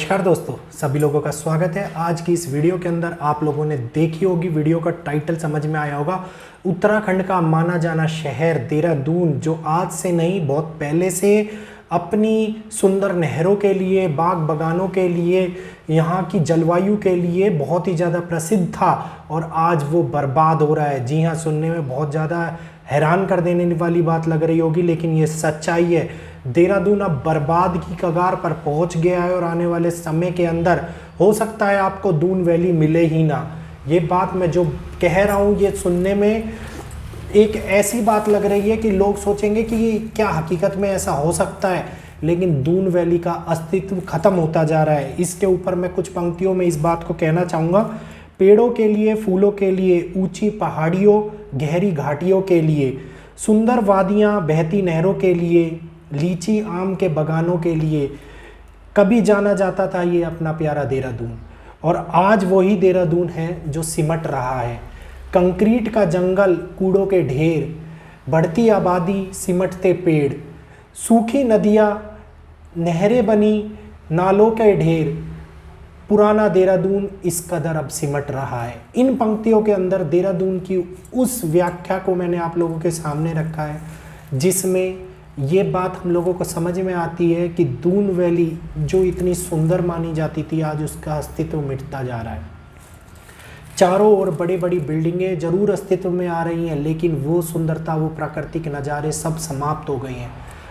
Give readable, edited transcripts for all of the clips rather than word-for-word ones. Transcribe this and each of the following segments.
नमस्कार दोस्तों, सभी लोगों का स्वागत है। आज की इस वीडियो के अंदर आप लोगों ने देखी होगी, वीडियो का टाइटल समझ में आया होगा। उत्तराखंड का माना जाना शहर देहरादून, जो आज से नहीं बहुत पहले से अपनी सुंदर नहरों के लिए, बाग बगानों के लिए, यहाँ की जलवायु के लिए बहुत ही ज़्यादा प्रसिद्ध था और आज वो बर्बाद हो रहा है। जी हाँ, सुनने में बहुत ज़्यादा हैरान कर देने वाली बात लग रही होगी, लेकिन ये सच्चाई है। देहरादून अब बर्बाद की कगार पर पहुंच गया है और आने वाले समय के अंदर हो सकता है आपको दून वैली मिले ही ना। ये बात मैं जो कह रहा हूँ, ये सुनने में एक ऐसी बात लग रही है कि लोग सोचेंगे कि क्या हकीकत में ऐसा हो सकता है, लेकिन दून वैली का अस्तित्व खत्म होता जा रहा है। इसके ऊपर मैं कुछ पंक्तियों में इस बात को कहना चाहूँगा। पेड़ों के लिए, फूलों के लिए, ऊंची पहाड़ियों, गहरी घाटियों के लिए, सुंदर वादियाँ, बहती नहरों के लिए, लीची आम के बगानों के लिए कभी जाना जाता था ये अपना प्यारा देहरादून। और आज वही देहरादून है जो सिमट रहा है। कंक्रीट का जंगल, कूड़ों के ढेर, बढ़ती आबादी, सिमटते पेड़, सूखी नदियाँ, नहरें बनी, नालों के ढेर, पुराना देहरादून इस कदर अब सिमट रहा है। इन पंक्तियों के अंदर देहरादून की उस व्याख्या को मैंने आप लोगों के सामने रखा है, जिसमें ये बात हम लोगों को समझ में आती है कि दून वैली जो इतनी सुंदर मानी जाती थी, आज उसका अस्तित्व मिटता जा रहा है। चारों ओर बड़ी बड़ी बिल्डिंगें जरूर अस्तित्व में आ रही हैं, लेकिन वो सुंदरता, वो प्राकृतिक नज़ारे सब समाप्त हो गए हैं।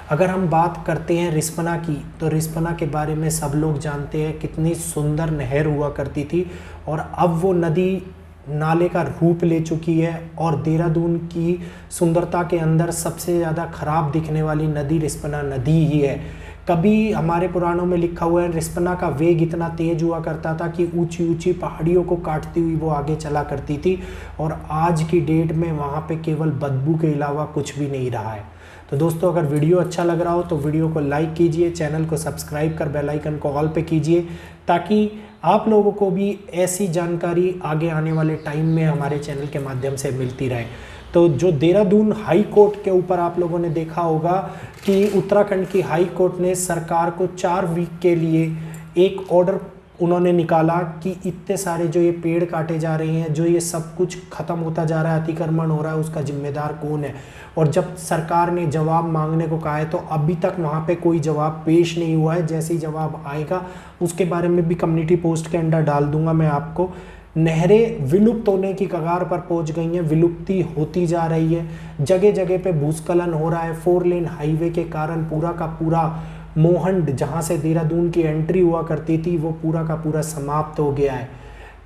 अगर हम बात करते हैं रिस्पना की, तो रिस्पना के बारे में सब लोग जानते हैं कितनी सुंदर नहर हुआ करती थी, और अब वो नदी नाले का रूप ले चुकी है। और देहरादून की सुंदरता के अंदर सबसे ज़्यादा खराब दिखने वाली नदी रिस्पना नदी ही है। कभी हमारे पुराणों में लिखा हुआ है, रिस्पना का वेग इतना तेज हुआ करता था कि ऊंची ऊंची पहाड़ियों को काटती हुई वो आगे चला करती थी, और आज की डेट में वहाँ पे केवल बदबू के अलावा कुछ भी नहीं रहा है। तो दोस्तों, अगर वीडियो अच्छा लग रहा हो तो वीडियो को लाइक कीजिए, चैनल को सब्सक्राइब कर बेल आइकन को ऑल पे कीजिए, ताकि आप लोगों को भी ऐसी जानकारी आगे आने वाले टाइम में हमारे चैनल के माध्यम से मिलती रहे। तो जो देहरादून हाई कोर्ट के ऊपर आप लोगों ने देखा होगा कि उत्तराखंड की हाई कोर्ट ने सरकार को 4 वीक के लिए एक ऑर्डर उन्होंने निकाला कि इतने सारे जो ये पेड़ काटे जा रहे हैं, जो ये सब कुछ ख़त्म होता जा रहा है, अतिक्रमण हो रहा है, उसका जिम्मेदार कौन है। और जब सरकार ने जवाब मांगने को कहा है, तो अभी तक वहाँ पे कोई जवाब पेश नहीं हुआ है। जैसे ही जवाब आएगा उसके बारे में भी कम्युनिटी पोस्ट के अंदर डाल दूंगा मैं आपको। नहरें विलुप्त होने की कगार पर पहुंच गई हैं, विलुप्ति होती जा रही है, जगह जगह पे भूस्खलन हो रहा है। 4 लेन हाईवे के कारण पूरा का पूरा मोहंड, जहाँ से देहरादून की एंट्री हुआ करती थी, वो पूरा का पूरा समाप्त हो गया है।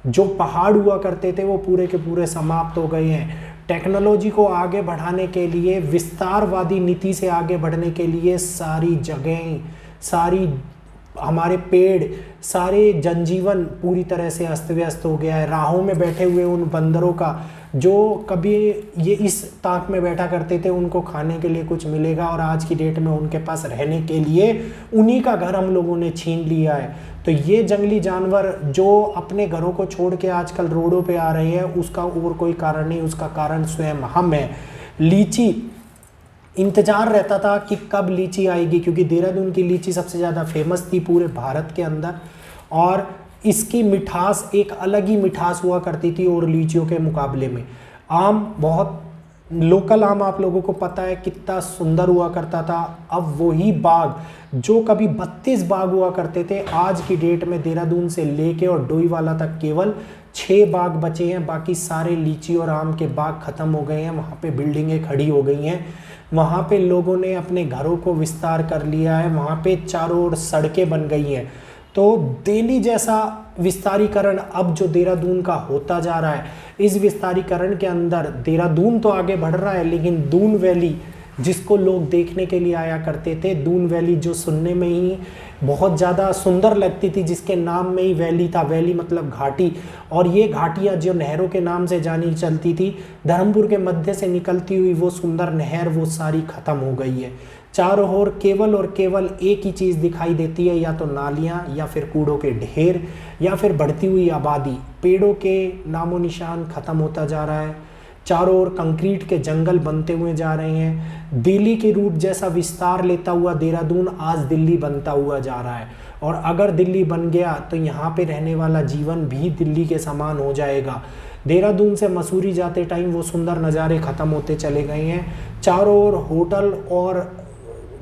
जो पहाड़ हुआ करते थे वो पूरे के पूरे समाप्त हो गए हैं। टेक्नोलॉजी को आगे बढ़ाने के लिए, विस्तारवादी नीति से आगे बढ़ने के लिए सारी जगहें, सारी हमारे पेड़, सारे जनजीवन पूरी तरह से अस्त व्यस्त हो गया है। राहों में बैठे हुए उन बंदरों का, जो कभी ये इस ताक में बैठा करते थे उनको खाने के लिए कुछ मिलेगा, और आज की डेट में उनके पास रहने के लिए उन्हीं का घर हम लोगों ने छीन लिया है। तो ये जंगली जानवर जो अपने घरों को छोड़ के आजकल रोडों पे आ रहे हैं, उसका और कोई कारण नहीं, उसका कारण स्वयं हम हैं। लीची, इंतज़ार रहता था कि कब लीची आएगी, क्योंकि देहरादून की लीची सबसे ज़्यादा फेमस थी पूरे भारत के अंदर, और इसकी मिठास एक अलग ही मिठास हुआ करती थी और लीचियों के मुकाबले में। आम, बहुत लोकल आम आप लोगों को पता है कितना सुंदर हुआ करता था। अब वही बाग जो कभी 32 बाग हुआ करते थे, आज की डेट में देहरादून से लेके और डोईवाला तक केवल 6 बाग बचे हैं। बाकी सारे लीची और आम के बाग खत्म हो गए हैं। वहाँ पे बिल्डिंगें खड़ी हो गई हैं, वहाँ पे लोगों ने अपने घरों को विस्तार कर लिया है, वहाँ पे चारों ओर सड़कें बन गई हैं। तो दिल्ली जैसा विस्तारीकरण अब जो देहरादून का होता जा रहा है, इस विस्तारीकरण के अंदर देहरादून तो आगे बढ़ रहा है, लेकिन दून वैली जिसको लोग देखने के लिए आया करते थे, दून वैली जो सुनने में ही बहुत ज़्यादा सुंदर लगती थी, जिसके नाम में ही वैली था, वैली मतलब घाटी, और ये घाटियाँ जो नहरों के नाम से जानी चलती थी, धर्मपुर के मध्य से निकलती हुई वो सुंदर नहर, वो सारी ख़त्म हो गई है। चारों ओर केवल और केवल एक ही चीज़ दिखाई देती है, या तो नालियाँ, या फिर कूड़ों के ढेर, या फिर बढ़ती हुई आबादी। पेड़ों के नामो निशान ख़त्म होता जा रहा है। चारों ओर कंक्रीट के जंगल बनते हुए जा रहे हैं। दिल्ली के रूप जैसा विस्तार लेता हुआ देहरादून आज दिल्ली बनता हुआ जा रहा है। और अगर दिल्ली बन गया तो यहाँ पे रहने वाला जीवन भी दिल्ली के समान हो जाएगा। देहरादून से मसूरी जाते टाइम वो सुंदर नज़ारे ख़त्म होते चले गए हैं। चारों ओर होटल और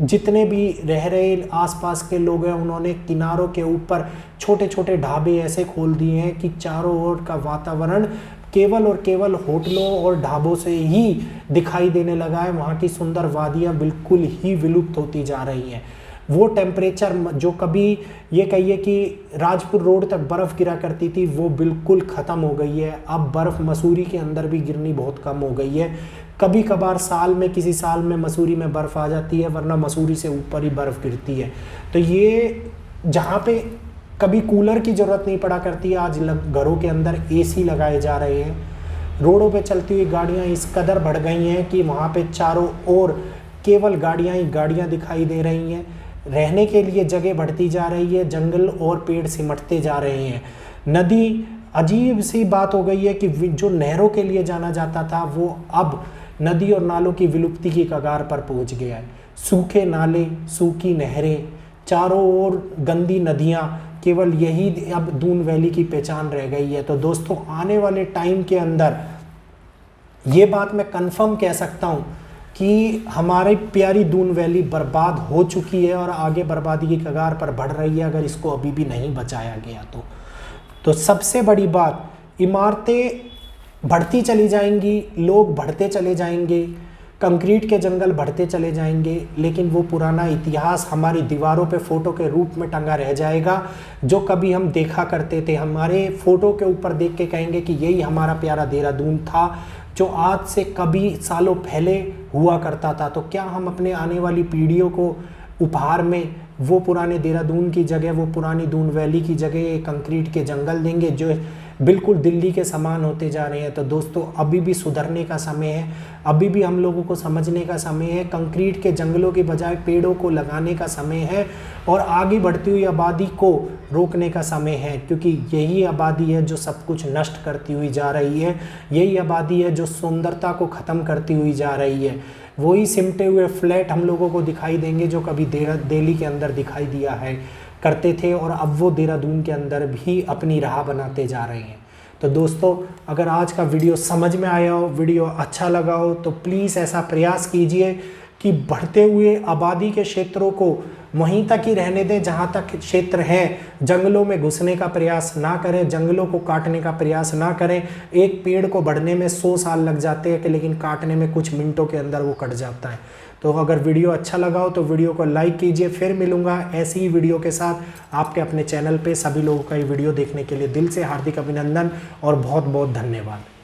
जितने भी रह रहे आसपास के लोग हैं उन्होंने किनारों के ऊपर छोटे छोटे ढाबे ऐसे खोल दिए हैं कि चारों ओर का वातावरण केवल और केवल होटलों और ढाबों से ही दिखाई देने लगा है। वहाँ की सुंदर वादियाँ बिल्कुल ही विलुप्त होती जा रही हैं। वो टेम्परेचर जो कभी ये कहिए कि राजपुर रोड तक बर्फ़ गिरा करती थी वो बिल्कुल ख़त्म हो गई है। अब बर्फ़ मसूरी के अंदर भी गिरनी बहुत कम हो गई है। कभी कभार साल में किसी साल में मसूरी में बर्फ़ आ जाती है, वरना मसूरी से ऊपर ही बर्फ़ गिरती है। तो ये जहाँ पे कभी कूलर की ज़रूरत नहीं पड़ा करती है, आज घरों के अंदर एसी लगाए जा रहे हैं। रोडों पे चलती हुई गाड़ियाँ इस कदर बढ़ गई हैं कि वहाँ पे चारों ओर केवल गाड़ियाँ ही गाड़ियाँ दिखाई दे रही हैं। रहने के लिए जगह बढ़ती जा रही है, जंगल और पेड़ सिमटते जा रहे हैं। नदी, अजीब सी बात हो गई है कि जो नहरों के लिए जाना जाता था वो अब नदी और नालों की विलुप्ति की कगार पर पहुंच गया है। सूखे नाले, सूखी नहरें, चारों ओर गंदी नदियां, केवल यही अब दून वैली की पहचान रह गई है। तो दोस्तों आने वाले टाइम के अंदर ये बात मैं कंफर्म कह सकता हूँ कि हमारी प्यारी दून वैली बर्बाद हो चुकी है और आगे बर्बादी की कगार पर बढ़ रही है अगर इसको अभी भी नहीं बचाया गया तो सबसे बड़ी बात, इमारतें बढ़ती चली जाएंगी, लोग बढ़ते चले जाएंगे, कंक्रीट के जंगल बढ़ते चले जाएंगे, लेकिन वो पुराना इतिहास हमारी दीवारों पे फ़ोटो के रूप में टंगा रह जाएगा जो कभी हम देखा करते थे। हमारे फ़ोटो के ऊपर देख के कहेंगे कि यही हमारा प्यारा देहरादून था जो आज से कभी सालों पहले हुआ करता था। तो क्या हम अपने आने वाली पीढ़ियों को उपहार में वो पुराने देहरादून की जगह, वो पुरानी दून वैली की जगह कंक्रीट के जंगल देंगे जो बिल्कुल दिल्ली के समान होते जा रहे हैं? तो दोस्तों अभी भी सुधरने का समय है, अभी भी हम लोगों को समझने का समय है। कंक्रीट के जंगलों के बजाय पेड़ों को लगाने का समय है और आगे बढ़ती हुई आबादी को रोकने का समय है, क्योंकि यही आबादी है जो सब कुछ नष्ट करती हुई जा रही है। यही आबादी है जो सुंदरता को ख़त्म करती हुई जा रही है। वही सिमटे हुए फ्लैट हम लोगों को दिखाई देंगे जो कभी दिल्ली के अंदर दिखाई दिया है करते थे और अब वो देहरादून के अंदर भी अपनी राह बनाते जा रहे हैं। तो दोस्तों अगर आज का वीडियो समझ में आया हो, वीडियो अच्छा लगा हो, तो प्लीज़ ऐसा प्रयास कीजिए कि बढ़ते हुए आबादी के क्षेत्रों को वहीं तक ही रहने दें जहां तक क्षेत्र हैं। जंगलों में घुसने का प्रयास ना करें, जंगलों को काटने का प्रयास ना करें। एक पेड़ को बढ़ने में 100 साल लग जाते हैं लेकिन काटने में कुछ मिनटों के अंदर वो कट जाता है। तो अगर वीडियो अच्छा लगा हो तो वीडियो को लाइक कीजिए। फिर मिलूंगा ऐसी ही वीडियो के साथ आपके अपने चैनल पे। सभी लोगों का ये वीडियो देखने के लिए दिल से हार्दिक अभिनंदन और बहुत बहुत धन्यवाद।